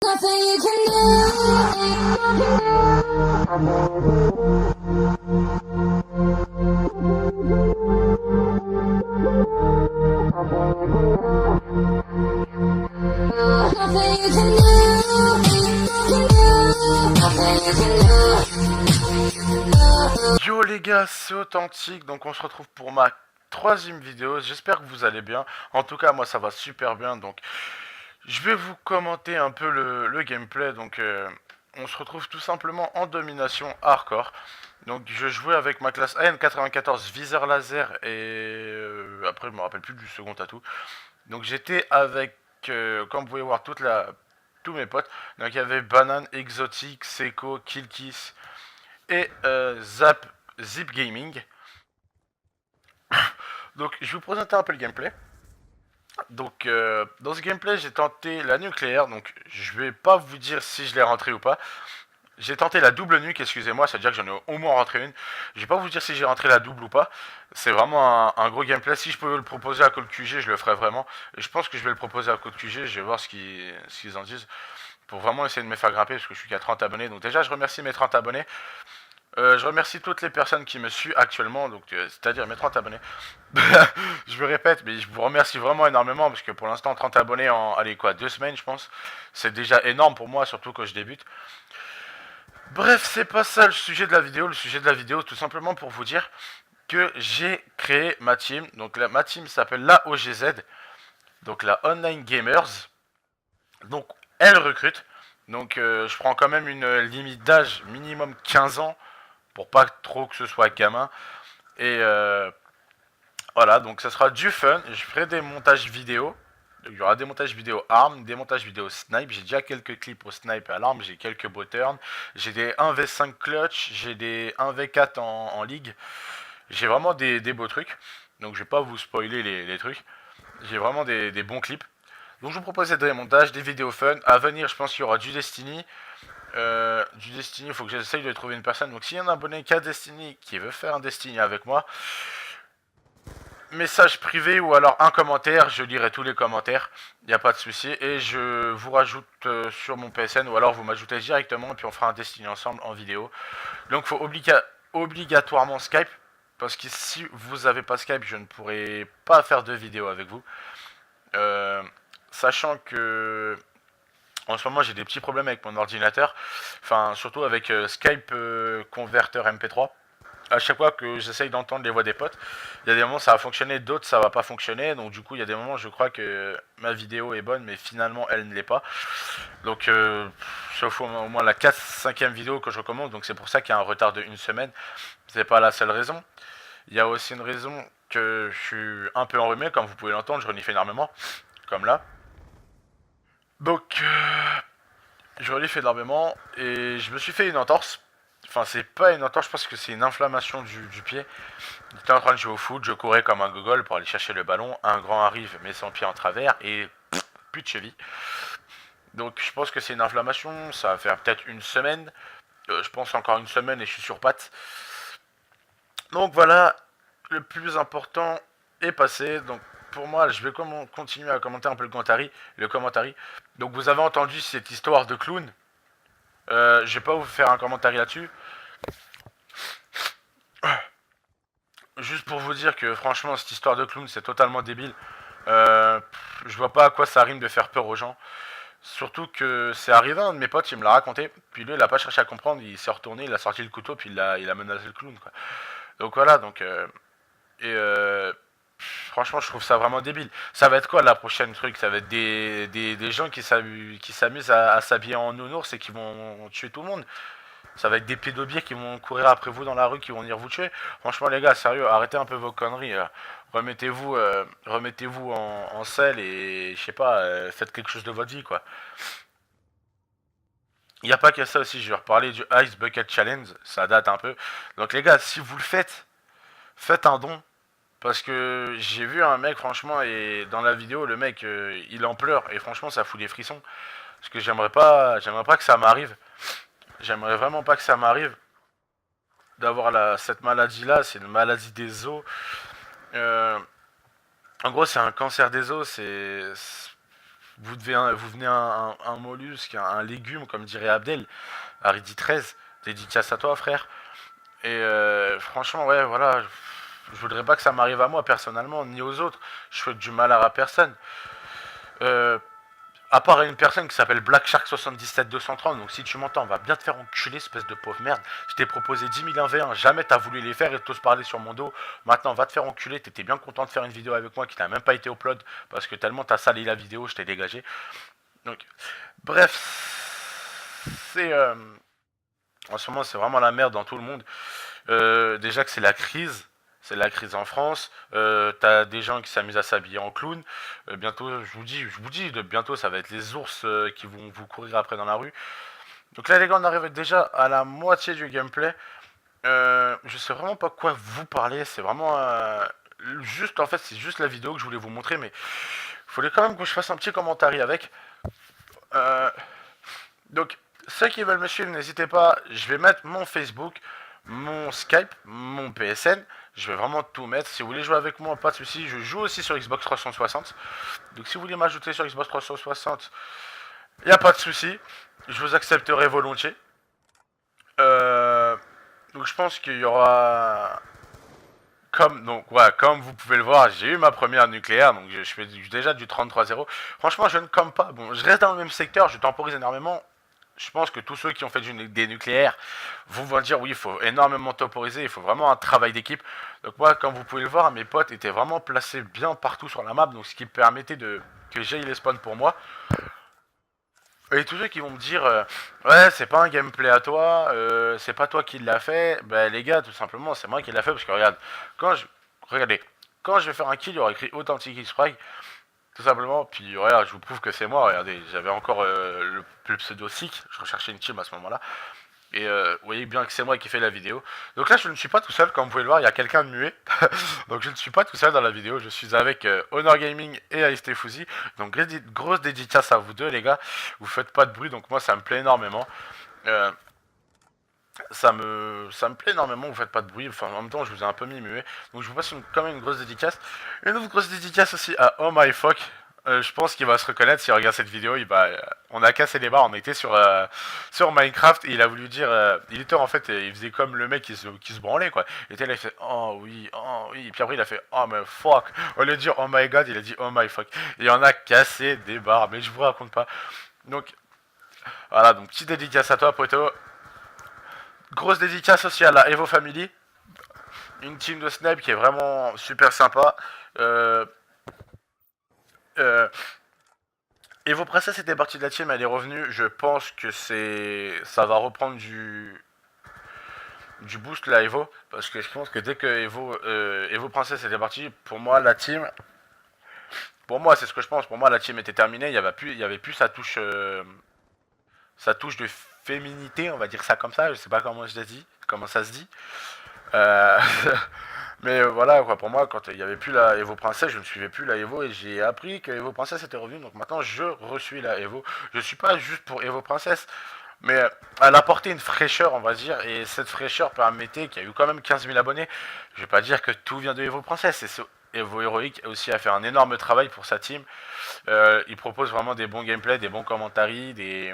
Nothing you can Yo les gars, c'est Authentique, donc on se retrouve pour ma troisième vidéo, j'espère que vous allez bien, en tout cas moi ça va super bien, donc je vais vous commenter un peu le gameplay, donc on se retrouve tout simplement en domination hardcore, donc je jouais avec ma classe AN94 viseur laser et après je me rappelle plus du second atout, donc j'étais avec, comme vous pouvez voir, tous mes potes, donc il y avait Banane, Exotic, Seiko, Killkiss et Zip Gaming. Donc je vais vous présenter un peu le gameplay. Donc dans ce gameplay j'ai tenté la nucléaire, donc je vais pas vous dire si je l'ai rentré ou pas. J'ai tenté la double nuque, excusez-moi, c'est-à-dire que j'en ai au moins rentré une. Je vais pas vous dire si j'ai rentré la double ou pas. C'est vraiment un gros gameplay. Si je pouvais le proposer à Code QG, je le ferais vraiment. Et je pense que je vais le proposer à Code QG, je vais voir ce qu'ils en disent. Pour vraiment essayer de me faire grimper, parce que je suis qu'à 30 abonnés. Donc déjà je remercie mes 30 abonnés. Je remercie toutes les personnes qui me suivent actuellement, donc c'est-à-dire mes 30 abonnés. Je me répète, mais je vous remercie vraiment énormément parce que pour l'instant 30 abonnés en, allez quoi, 2 semaines je pense, c'est déjà énorme pour moi, surtout quand je débute. Bref, c'est pas ça le sujet de la vidéo. Le sujet de la vidéo, tout simplement pour vous dire que j'ai créé ma team. Donc ma team s'appelle la OGZ, donc la Online Gamers. Donc elle recrute. Donc je prends quand même une limite d'âge minimum 15 ans pour pas trop que ce soit gamin. Et voilà, donc ça sera du fun. Je ferai des montages vidéo. Il y aura des montages vidéo armes, des montages vidéo snipe. J'ai déjà quelques clips au snipe et à l'arme. J'ai quelques bow turns. J'ai des 1v5 clutch. J'ai des 1v4 en ligue. J'ai vraiment des beaux trucs. Donc je vais pas vous spoiler les trucs. J'ai vraiment des bons clips. Donc je vous propose des montages, des vidéos fun. À venir, je pense qu'il y aura du Destiny. Il faut que j'essaye de trouver une personne. Donc s'il y a un abonné qui a Destiny, qui veut faire un Destiny avec moi, message privé ou alors un commentaire, je lirai tous les commentaires, il n'y a pas de souci. Et je vous rajoute sur mon PSN ou alors vous m'ajoutez directement et puis on fera un Destiny ensemble en vidéo. Donc il faut obligatoirement Skype, parce que si vous n'avez pas Skype, je ne pourrai pas faire de vidéo avec vous. Sachant que en ce moment j'ai des petits problèmes avec mon ordinateur, enfin surtout avec Skype converteur MP3. À chaque fois que j'essaye d'entendre les voix des potes, il y a des moments ça va fonctionner, d'autres ça va pas fonctionner, donc du coup il y a des moments je crois que ma vidéo est bonne mais finalement elle ne l'est pas. Donc sauf au moins la 4-5e vidéo que je recommande, donc c'est pour ça qu'il y a un retard de une semaine. C'est pas la seule raison. Il y a aussi une raison que je suis un peu enrhumé, comme vous pouvez l'entendre, je renifle énormément, comme là. Donc je renifle énormément et je me suis fait une entorse. Enfin, c'est pas une entorse, je pense que c'est une inflammation du pied. J'étais en train de jouer au foot, je courais comme un gogol pour aller chercher le ballon. Un grand arrive, met son pied en travers et plus de cheville. Donc je pense que c'est une inflammation, ça va faire peut-être une semaine. Je pense encore une semaine et je suis sur pattes. Donc voilà, le plus important est passé. Donc pour moi, je vais continuer à commenter un peu le commentary. Donc vous avez entendu cette histoire de clown. Je vais pas vous faire un commentaire là-dessus. Juste pour vous dire que franchement, cette histoire de clown, c'est totalement débile. Je vois pas à quoi ça rime de faire peur aux gens. Surtout que c'est arrivé, un de mes potes, il me l'a raconté. Puis lui, il a pas cherché à comprendre, il s'est retourné, il a sorti le couteau, puis il a menacé le clown, quoi. Donc voilà, donc... et franchement, je trouve ça vraiment débile. Ça va être quoi la prochaine truc? Ça va être des gens qui s'amusent à s'habiller en nounours et qui vont tuer tout le monde. Ça va être des pédobiers qui vont courir après vous dans la rue, qui vont venir vous tuer. Franchement, les gars, sérieux, arrêtez un peu vos conneries. Remettez-vous en selle et, je sais pas, faites quelque chose de votre vie, quoi. Il n'y a pas que ça aussi, je vais reparler du Ice Bucket Challenge, ça date un peu. Donc les gars, si vous le faites, faites un don. Parce que j'ai vu un mec, franchement, et dans la vidéo, le mec, il en pleure. Et franchement, ça fout des frissons. Parce que j'aimerais pas que ça m'arrive. J'aimerais vraiment pas que ça m'arrive d'avoir cette maladie-là. C'est une maladie des os. Euh, En gros, c'est un cancer des os. vous venez un mollusque, un légume, comme dirait Abdel, Aridi 13, dédicace à toi, frère. Et franchement, ouais, voilà, je voudrais pas que ça m'arrive à moi personnellement, ni aux autres. Je souhaite du mal à personne. Euh, à part une personne qui s'appelle Black Shark 77230, donc si tu m'entends, va bien te faire enculer, espèce de pauvre merde. Je t'ai proposé 10 000 1v1, jamais t'as voulu les faire et t'oses parler sur mon dos. Maintenant, va te faire enculer, t'étais bien content de faire une vidéo avec moi qui n'a même pas été upload parce que tellement t'as salé la vidéo, je t'ai dégagé. Donc, bref, c'est. En ce moment, c'est vraiment la merde dans tout le monde. Déjà que c'est la crise. C'est la crise en France. T'as des gens qui s'amusent à s'habiller en clown. Bientôt, je vous dis, de bientôt, ça va être les ours qui vont vous courir après dans la rue. Donc là, les gars, on arrive déjà à la moitié du gameplay. Je sais vraiment pas quoi vous parler. C'est vraiment juste, en fait, c'est juste la vidéo que je voulais vous montrer, mais il fallait quand même que je fasse un petit commentaire avec. Euh, donc, ceux qui veulent me suivre, n'hésitez pas. Je vais mettre mon Facebook, mon Skype, mon PSN. Je vais vraiment tout mettre. Si vous voulez jouer avec moi, pas de soucis. Je joue aussi sur Xbox 360. Donc, si vous voulez m'ajouter sur Xbox 360, il n'y a pas de soucis. Je vous accepterai volontiers. Euh, donc, je pense qu'il y aura. Comme vous pouvez le voir, j'ai eu ma première nucléaire, donc je fais déjà du 33-0. Franchement, je ne comme pas. Bon, je reste dans le même secteur, je temporise énormément. Je pense que tous ceux qui ont fait des nucléaires vont dire oui, il faut énormément temporiser, il faut vraiment un travail d'équipe. Donc moi, comme vous pouvez le voir, mes potes étaient vraiment placés bien partout sur la map, donc ce qui permettait de que j'aille les spawns pour moi. Et tous ceux qui vont me dire ouais, c'est pas un gameplay à toi, c'est pas toi qui l'as fait, ben les gars, tout simplement, c'est moi qui l'a fait parce que regarde, quand je regardez, quand je vais faire un kill, il y aura écrit Authentic X-Frag, tout simplement, puis regarde, je vous prouve que c'est moi, regardez, j'avais encore le pseudo Sick, je recherchais une team à ce moment-là. Et vous voyez bien que c'est moi qui fais la vidéo. Donc là, je ne suis pas tout seul, comme vous pouvez le voir, il y a quelqu'un de muet. Donc je ne suis pas tout seul dans la vidéo, je suis avec Honor Gaming et AST Fouzi. Donc grosse dédicace à vous deux, les gars. Vous faites pas de bruit, donc moi, ça me plaît énormément. Euh, ça me plaît énormément, vous faites pas de bruit. Enfin, en même temps, je vous ai un peu mis muet. Donc je vous passe quand même une grosse dédicace. Une autre grosse dédicace aussi à Oh My Fuck. Je pense qu'il va se reconnaître s'il regarde cette vidéo. On a cassé les barres, on était sur Minecraft et il a voulu dire. Il était en fait, il faisait comme le mec qui se branlait quoi. Et là il fait oh oui, oh oui. Et puis après il a fait oh my fuck. Au lieu de dire oh my god, il a dit oh my fuck. Et on a cassé des barres, mais je vous raconte pas. Donc voilà, donc petite dédicace à toi, Poto. Grosse dédicace aussi à la Evo Family. Une team de Snipe qui est vraiment super sympa. Euh, euh, Evo Princess était partie de la team, elle est revenue. Je pense que ça va reprendre du boost la Evo. Parce que je pense que dès que Evo Princess était partie, pour moi, la team. Pour moi, c'est ce que je pense. Pour moi, la team était terminée. Il y avait plus sa touche de féminité, on va dire ça comme ça. Je sais pas comment ça se dit. Euh, Mais voilà, quoi, pour moi, quand il n'y avait plus la Evo Princess, je ne suivais plus la Evo et j'ai appris que Evo Princess était revenue. Donc maintenant, je reçuis la Evo. Je suis pas juste pour Evo Princess, mais elle apportait une fraîcheur, on va dire. Et cette fraîcheur permettait qu'il y a eu quand même 15 000 abonnés. Je vais pas dire que tout vient de Evo Princess. Et Evo Heroic aussi a fait un énorme travail pour sa team. Il propose vraiment des bons gameplays, des bons commentaires, des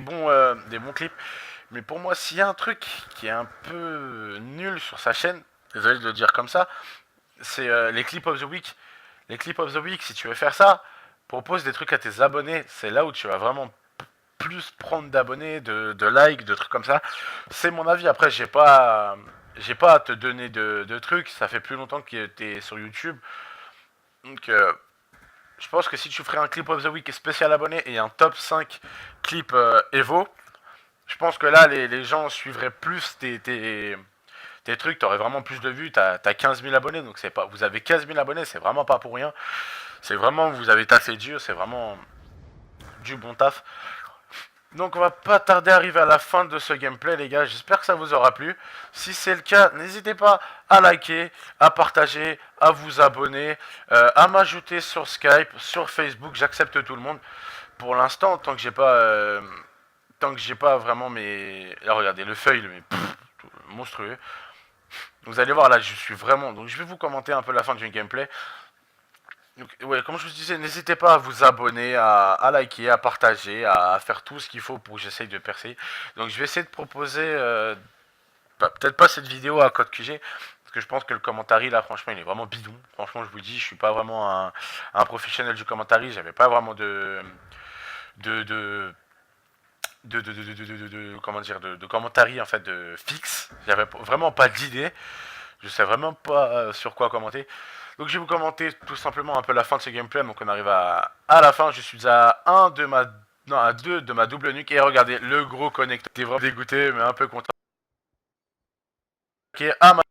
bons clips. Mais pour moi, s'il y a un truc qui est un peu nul sur sa chaîne, désolé de le dire comme ça, c'est les clips of the week. Les clips of the week, si tu veux faire ça, propose des trucs à tes abonnés. C'est là où tu vas vraiment plus prendre d'abonnés, de likes, de trucs comme ça. C'est mon avis. Après, j'ai pas à te donner de trucs. Ça fait plus longtemps que t'es sur YouTube. Donc, je pense que si tu ferais un clip of the week spécial abonné et un top 5 clips Evo, je pense que là, les gens suivraient plus tes trucs, t'aurais vraiment plus de vues, t'as 15 000 abonnés, donc c'est pas, vous avez 15 000 abonnés, c'est vraiment pas pour rien. C'est vraiment, vous avez taffé dur, c'est vraiment du bon taf. Donc on va pas tarder à arriver à la fin de ce gameplay les gars, j'espère que ça vous aura plu. Si c'est le cas, n'hésitez pas à liker, à partager, à vous abonner, à m'ajouter sur Skype, sur Facebook, j'accepte tout le monde. Pour l'instant, tant que j'ai pas vraiment mes... Là regardez, le feuille, mais monstrueux. Vous allez voir là, je suis vraiment... Donc je vais vous commenter un peu la fin du gameplay. Donc, ouais, comme je vous disais, n'hésitez pas à vous abonner, à liker, à partager, à faire tout ce qu'il faut pour que j'essaye de percer. Donc je vais essayer de proposer, peut-être pas cette vidéo à code QG, parce que je pense que le commentary là, franchement, il est vraiment bidon. Franchement, je vous dis, je suis pas vraiment un professionnel du commentary, j'avais pas vraiment de, de comment dire de commentary en fait de fixe. J'avais vraiment pas d'idée. Je sais vraiment pas sur quoi commenter. Donc je vais vous commenter tout simplement un peu la fin de ce gameplay. Donc on arrive à la fin. Je suis à 1 de ma non à 2 de ma double nuque et regardez le gros connecteur. T'es vraiment dégoûté mais un peu content. Ok, à ma